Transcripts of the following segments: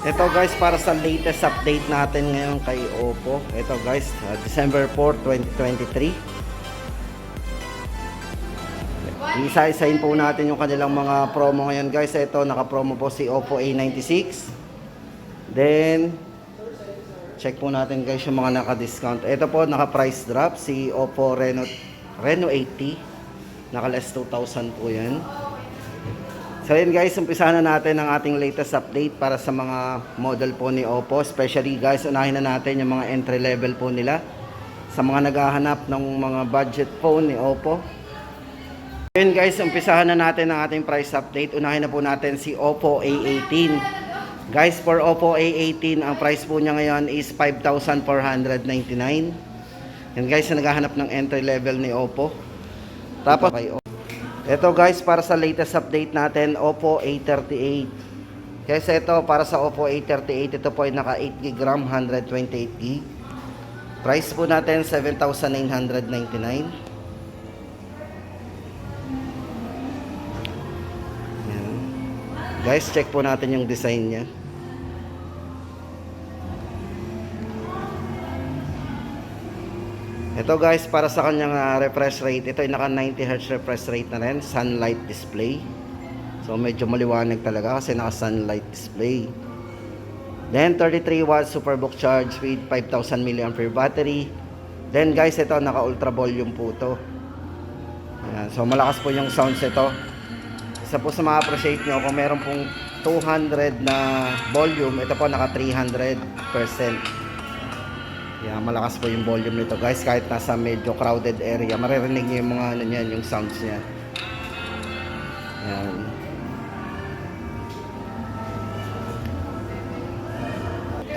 Ito guys, para sa latest update natin ngayon kay Oppo. Ito guys, December 4, 2023. Isa-isahin po natin yung kanilang mga promo ngayon guys. Ito, naka-promo po si Oppo A96. Then, check po natin guys yung mga naka-discount. Ito po, naka-price drop si Oppo Reno 80. Naka-less 2,000 po yan. So yun guys, umpisa na natin ang ating latest update para sa mga model po ni Oppo. Especially guys, unahin na natin yung mga entry level po nila sa mga naghahanap ng mga budget phone ni Oppo. Yun guys, umpisahan na natin ang ating price update. Unahin na po natin si Oppo A18. Guys, for Oppo A18, ang price po niya ngayon is 5,499. Yan guys, naghahanap ng entry level ni Oppo. Tapos ito guys, para sa latest update natin, Oppo A38. Guys, ito para sa Oppo A38, ito po ay naka 8GB RAM, 128GB. Price po natin 7,999. Yan. Guys, check po natin yung design niya. Ito guys, para sa kanyang refresh rate, ito ay naka 90Hz refresh rate na rin, sunlight display. So medyo maliwanag talaga kasi naka sunlight display. Then 33 watts superbook charge with 5,000 mAh battery. Then guys, ito naka ultra volume po to. Ayan, so malakas po yung sounds ito. Isa po sa mga appreciate nyo, kung meron pong 200 na volume, ito po naka 300%. Yeah, malakas po yung volume nito guys, kahit nasa medyo crowded area maririnig niyo yung mga ano niyan, yung sounds niya. Yan.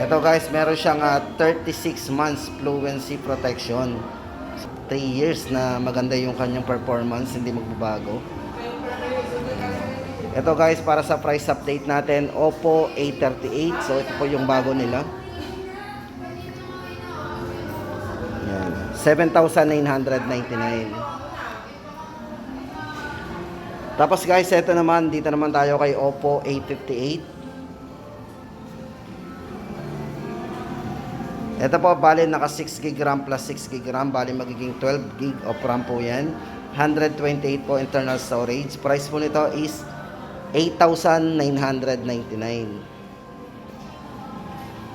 Ito guys, meron siyang 36 months fluency protection. 3 years na maganda yung kanyang performance, hindi magbabago. Ito guys, para sa price update natin, Oppo A38. So ito po yung bago nila. 7,999. Tapos guys, ito naman, dito naman tayo kay Oppo A58. Ito po, bali naka 6GB RAM plus 6GB RAM, bali magiging 12GB of RAM po yan. 128 po internal storage. Price po nito is 8,999.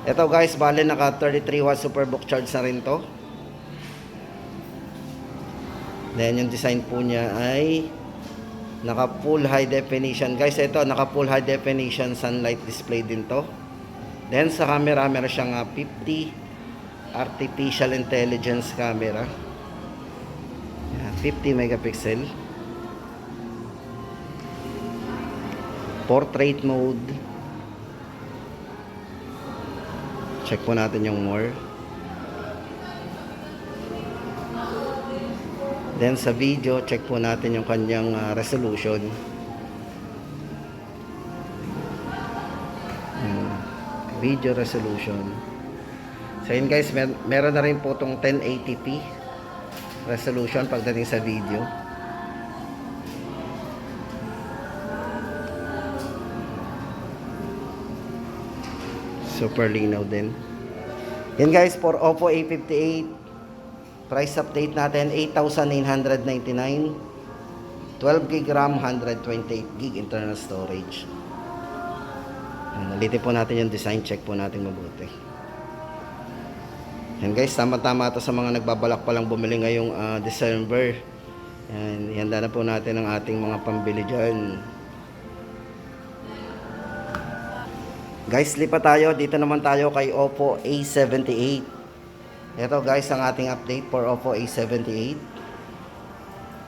Ito guys, bali naka 33 watts superbook charge na rin to. Then yung design po niya ay naka full high definition. Guys, ito naka full high definition sunlight display din to. Then sa camera, meron siyang 50 artificial intelligence camera. Yan, 50 megapixel. Portrait mode. Check po natin yung more. Then sa video, check po natin yung kanyang resolution. Video resolution. So yun guys, meron na rin po itong 1080p resolution pagdating sa video. Super linaw din. Yan guys, for Oppo A58, price update natin 8,999. 12GB RAM, 128GB internal storage. Nalitin po natin yung design, check po natin mabuti. Yan guys, tama-tama ito sa mga nagbabalak pa lang bumili ngayong December. Yan, ihanda na po natin ang ating mga pambili dyan. Guys, lipat tayo. Dito naman tayo kay Oppo A78. Ito guys, ang ating update for Oppo A78.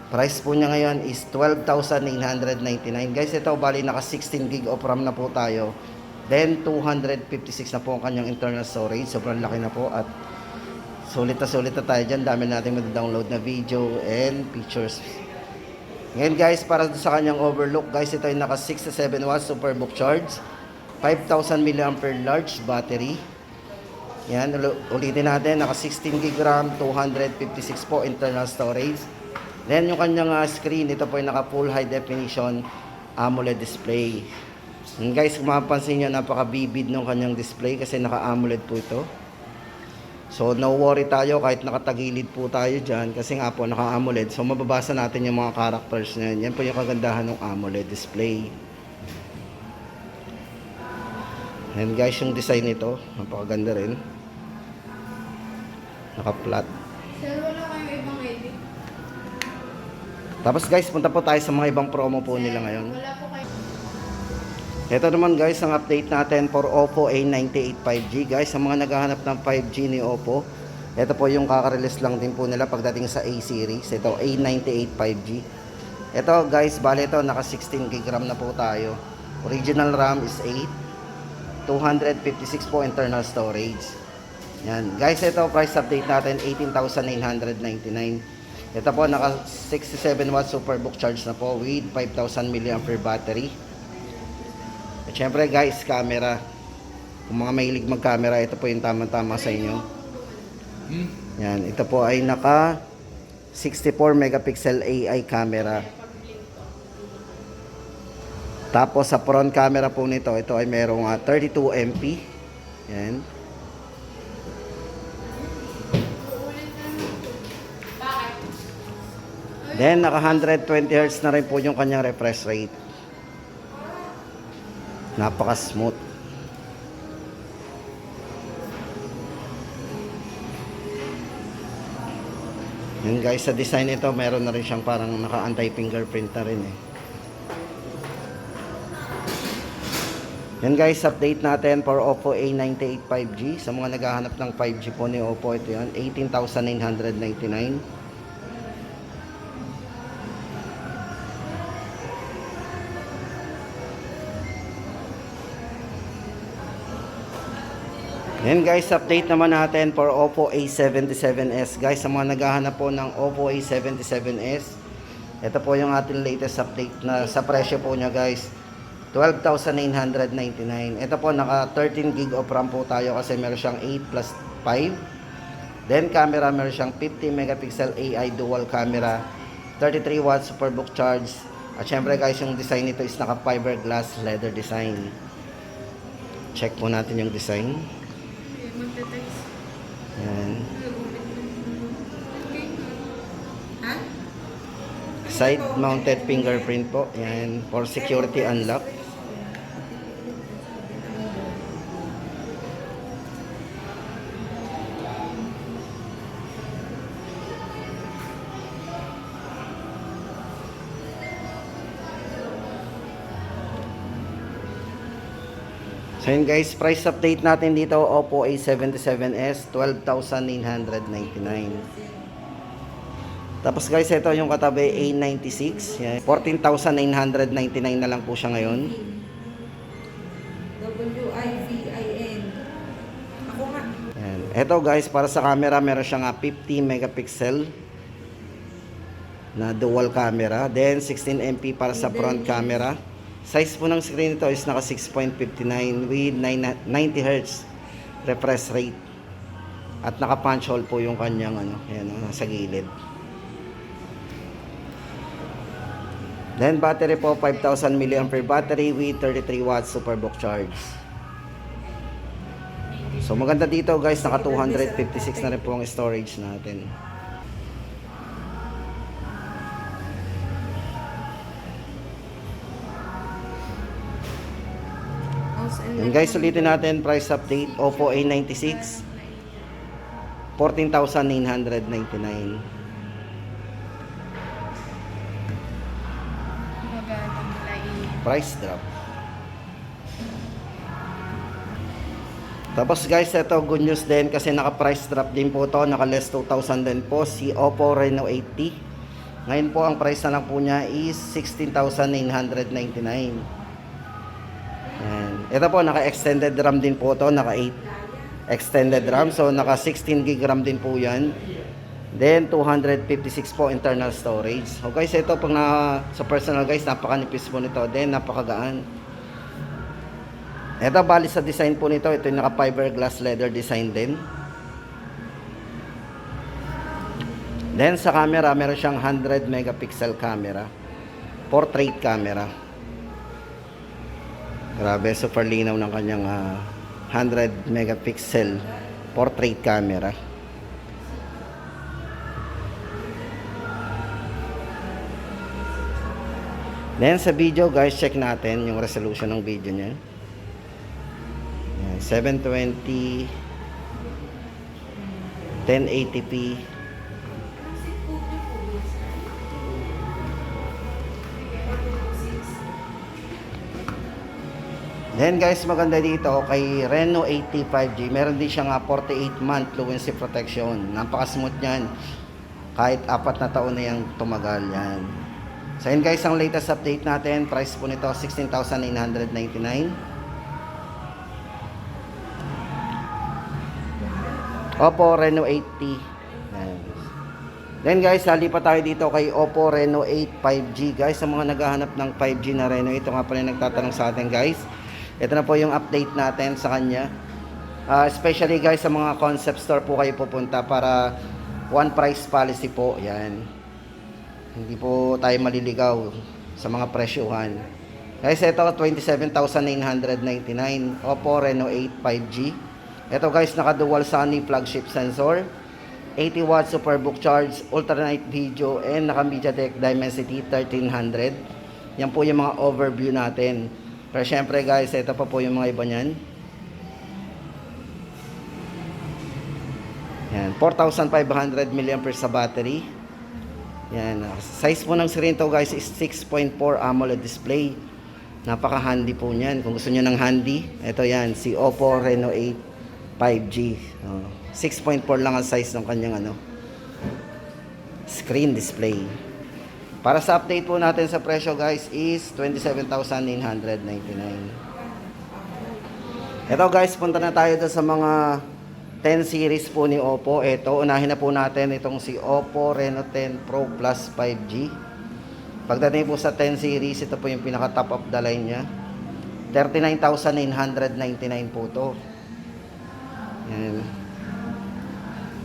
Price po niya ngayon is 12,999. Guys, ito bali naka 16GB of RAM na po tayo. Then 256 na po ang kanyang internal storage. Sobrang laki na po at sulit na tayo dyan. Dami natin madadownload na video and pictures. Ngayon guys, para sa kanyang overlook, guys, ito ay naka 6 to 7 watts superbook charge. 5,000 mAh large battery. Yan, ulitin natin, naka 16GB RAM, 256 po internal storage. Then yung kanyang screen, ito po ay naka full high definition AMOLED display. And guys, kung mapapansin nyo, napaka-vivid ng kanyang display kasi naka-AMOLED po ito. So, no worry tayo kahit nakatagilid po tayo dyan kasi nga po naka-AMOLED. So, mababasa natin yung mga characters na yan. Yan po yung kagandahan ng AMOLED display. And guys, yung design nito, napakaganda rin. Naka-flat. Sir, wala kayong ibang edit? Tapos guys, punta po tayo sa mga ibang promo po nila ngayon. Wala po kayo. Ito naman guys, ang update natin for Oppo A98 5G. Guys, sa mga naghahanap ng 5G ni Oppo, ito po yung kaka-release lang din po nila pagdating sa A series. Ito, A98 5G. Ito guys, bali ito, naka 16 GB RAM na po tayo. Original RAM is 8. 256 po internal storage. Yan. Guys, ito, price update natin, 18,999. Ito po, naka 67 watt superbook charge na po with 5,000 mAh battery. At syempre guys, camera. Kung mga mahilig mag-camera, ito po yung tama-tama sa inyo. Yan, ito po ay naka 64 megapixel AI camera. Tapos sa front camera po nito, ito ay merong 32 MP. Yan. Then naka 120 Hz na rin po yung kanyang refresh rate. Napaka-smooth. Yun guys, sa design nito, meron na rin siyang parang naka-anti-fingerprint na rin eh. Yan guys, update natin for Oppo A98 5G. Sa mga naghahanap ng 5G po ni Oppo, ito yan, 18,999. Yan guys, update naman natin for Oppo A77s. Guys, sa mga naghahanap po ng Oppo A77s, ito po yung ating latest update na sa presyo po niya guys, 12,999. Ito po, naka 13 GB of RAM po tayo kasi meron siyang 8 plus 5. Then camera, meron siyang 50 megapixel AI dual camera, 33 watts superbook charge. At syempre guys, yung design nito is naka fiberglass leather design. Check po natin yung design. Magte-text. Yan. Ha? Side mounted fingerprint po. Yan, for security unlock. So yun guys, price update natin dito, Oppo A77s, 12,999. Tapos guys, ito yung katabi A96, yan, 14,999 na lang po siya ngayon. WIVIN. Ako nga. Yan. Ito guys, para sa camera, meron siyang 50 megapixel na dual camera. Then 16 MP para sa front camera. Size po ng screen nito is naka 6.59 with 90 Hz refresh rate. At naka punch hole po yung kanyang ayan, nasa gilid. Then battery po 5,000 mAh battery with 33 watts superbook charge. So maganda dito guys, naka 256 na rin po ang storage natin. Yan guys, ulitin natin price update, Oppo A96, 14,999. Price drop. Tapos guys, ito good news din kasi naka price drop din po to, naka less 2,000 din po si Oppo Reno 8T. Ngayon po ang price na lang po niya is 16,999. Ito po, naka-extended RAM din po to, naka 8 extended RAM. So, naka 16 GB RAM din po yan. Then, 256 po internal storage. So, guys, ito pag sa personal guys, napakanipis po nito. Then, napakagaan. Ito, bali sa design po nito, ito yung naka fiberglass leather design din. Then, sa camera, meron siyang 100 megapixel camera. Portrait camera. Grabe, super linaw ng kanyang 100 megapixel portrait camera. Then sa video guys, check natin yung resolution ng video niya. Yan, 720 1080p. Then guys, maganda dito kay Reno 80 5G, meron din siya nga 48-month fluency protection. Napaka-smooth niyan. Kahit 4 na taon na yung tumagal yan. So yun guys, ang latest update natin, price po nito 16,999. Oppo Reno 80. Yan. Then guys, lalipat tayo dito kay Oppo Reno 8 5G. Guys, sa mga naghahanap ng 5G na Reno, ito nga pala yung nagtatanong sa atin guys. Ito na po yung update natin sa kanya. Especially guys, sa mga concept store po kayo pupunta para one price policy po. Yan. Hindi po tayo maliligaw sa mga presyuhan. Guys, ito 27,999 Oppo Reno 8 5G. Ito guys, naka dual Sony flagship sensor, 80 watts superbook charge, ultra night video, and naka MediaTek Dimensity 1300. Yan po yung mga overview natin. Pero syempre guys, ito pa po yung mga iba niyan. Yan, 4,500 mAh sa battery. Yan, size po ng screen to guys is 6.4 AMOLED display. Napaka handy po niyan. Kung gusto niyo ng handy, ito yan, si Oppo Reno 8 5G. 6.4 lang ang size ng kanyang screen display. Para sa update po natin sa presyo guys is 27,999. Ito guys, punta na tayo sa mga 10 series po ni Oppo. Ito, unahin na po natin itong si Oppo Reno 10 Pro Plus 5G. Pagdating po sa 10 series, ito po yung pinaka top of the line nya. 39,999 po to. Yan.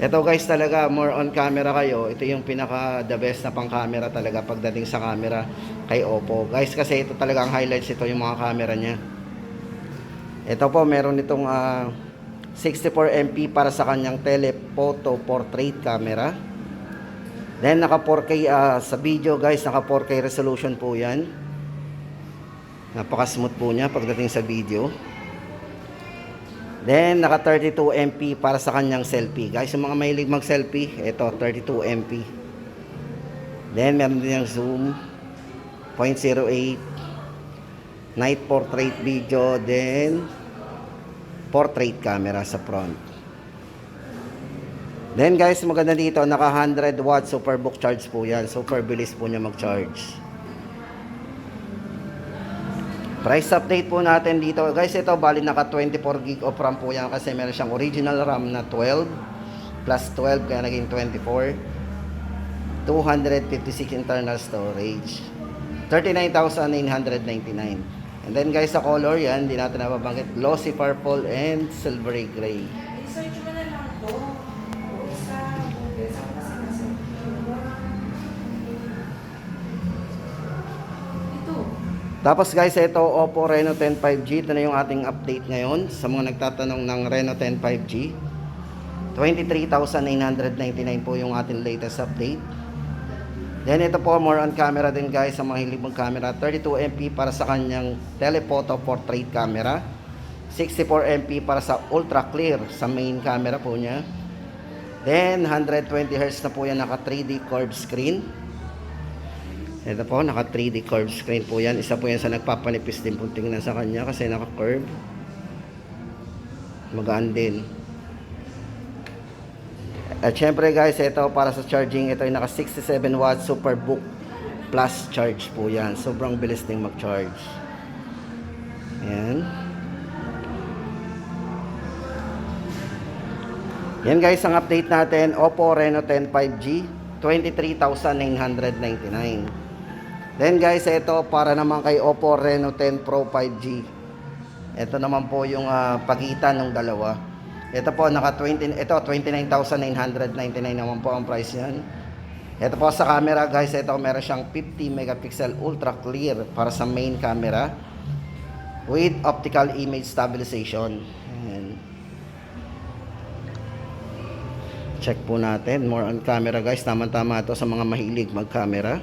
Ito guys, talaga more on camera kayo. Ito yung pinaka the best na pang camera talaga pagdating sa camera kay Oppo. Guys, kasi ito talaga ang highlights, ito yung mga camera nya. Ito po, meron itong 64MP para sa kanyang telephoto portrait camera. Then naka 4K sa video guys, naka 4K resolution po yan. Napaka smooth po niya pagdating sa video. Then naka 32MP para sa kanyang selfie. Guys, yung mga mahilig mag selfie, ito 32MP. Then meron din yung zoom 0.08, night portrait video, then portrait camera sa front. Then guys, maganda dito, naka 100 watt superbook charge po yan. Super bilis po niya mag-charge. Price update po natin dito. Guys, ito bali naka 24 gig of RAM po yan kasi meron siyang original RAM na 12 plus 12 kaya naging 24. 256 internal storage. 39,999. And then guys, sa color yan, hindi natin nababanggit. Glossy purple and silvery gray. I-search mo na lang to. Sa Google. Saan kasi nasa? Ito. Tapos guys, ito Oppo Reno 10 5G. Ito na yung ating update ngayon sa mga nagtatanong ng Reno 10 5G. 23,999 po yung ating latest update. Then ito po, more on camera din guys, sa mga hilig mong camera. 32MP para sa kanyang telephoto portrait camera. 64MP para sa ultra clear sa main camera po niya. Then 120Hz na po yan, naka 3D curved screen. Ito po, naka 3D curved screen po yan. Isa po yan sa nagpapanipis din po tingnan sa kanya kasi naka curve. Magaan din. At syempre guys, ito para sa charging, ito ay naka 67 watts superbook plus charge po yan. Sobrang bilis ding mag-charge. Ayan. Yan guys, ang update natin, Oppo Reno 10 5G, 23,999. Then guys, ito para naman kay Oppo Reno 10 Pro 5G. Ito naman po yung pagitan ng dalawa. Ito po, naka 29,999 naman po ang price yan. Ito po sa camera guys, ito meron siyang 50 megapixel ultra clear para sa main camera. with optical image stabilization. Ayan. Check po natin. More on camera guys. Tama-tama ito sa mga mahilig mag-camera.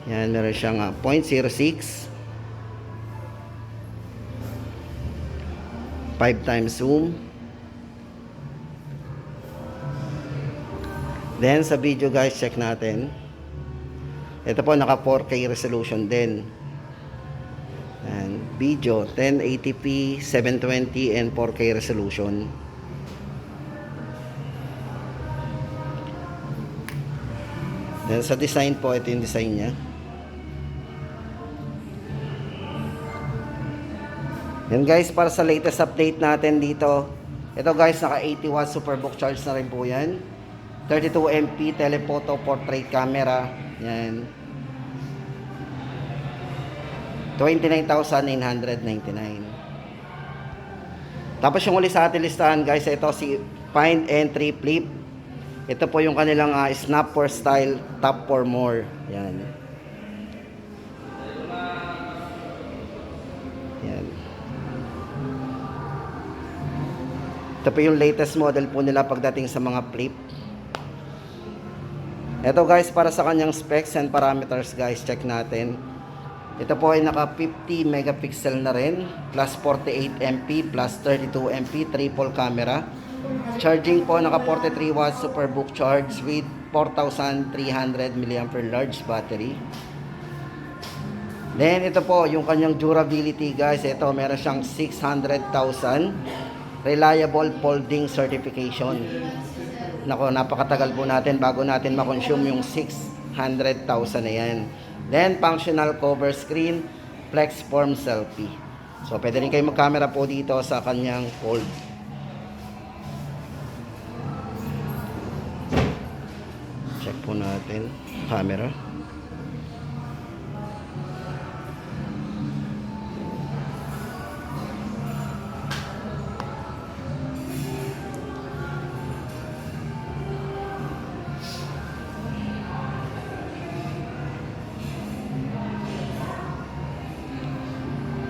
Yan, meron siyang 0.06. 5 times zoom. Then sa video guys, check natin. Ito po naka 4K resolution din. And video 1080p, 720 and 4K resolution. Then sa design po, ito yung design niya. Yan guys, para sa latest update natin dito. Ito guys, naka 80 watts superbook charge na rin po yan. 32MP telephoto portrait camera. Yan. 29,999. Tapos yung uli sa ating listahan guys, ito si Find Entry Flip. Ito po yung kanilang snap for style, top for more. Yan. Yan. Ito po yung latest model po nila pagdating sa mga flip. Ito guys, para sa kanyang specs and parameters guys, check natin. Ito po ay naka 50 megapixel na rin, plus 48MP, plus 32MP, triple camera. Charging po naka 43 watts superbook charge with 4,300 mAh large battery. Then ito po yung kanyang durability guys. Ito meron siyang 600,000 reliable folding certification. Nako, napakatagal po natin bago natin ma-consume yung 600,000 na yan. Then functional cover screen, flex form selfie. So pwede rin kayo mag-camera po dito sa kanyang fold. Check po natin camera.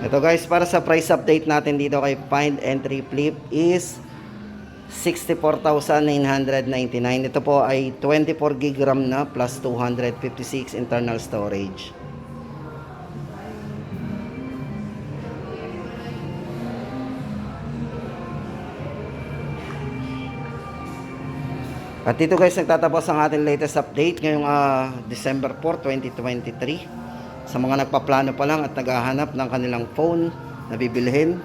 Ito guys, para sa price update natin dito kay Find Entry Flip is 64,999. Ito po ay 24 GB RAM na plus 256 internal storage. At dito guys, nagtatapos ang ating latest update ngayong December 4, 2023. Sa mga nagpaplano pa lang at naghahanap ng kanilang phone na bibilhin,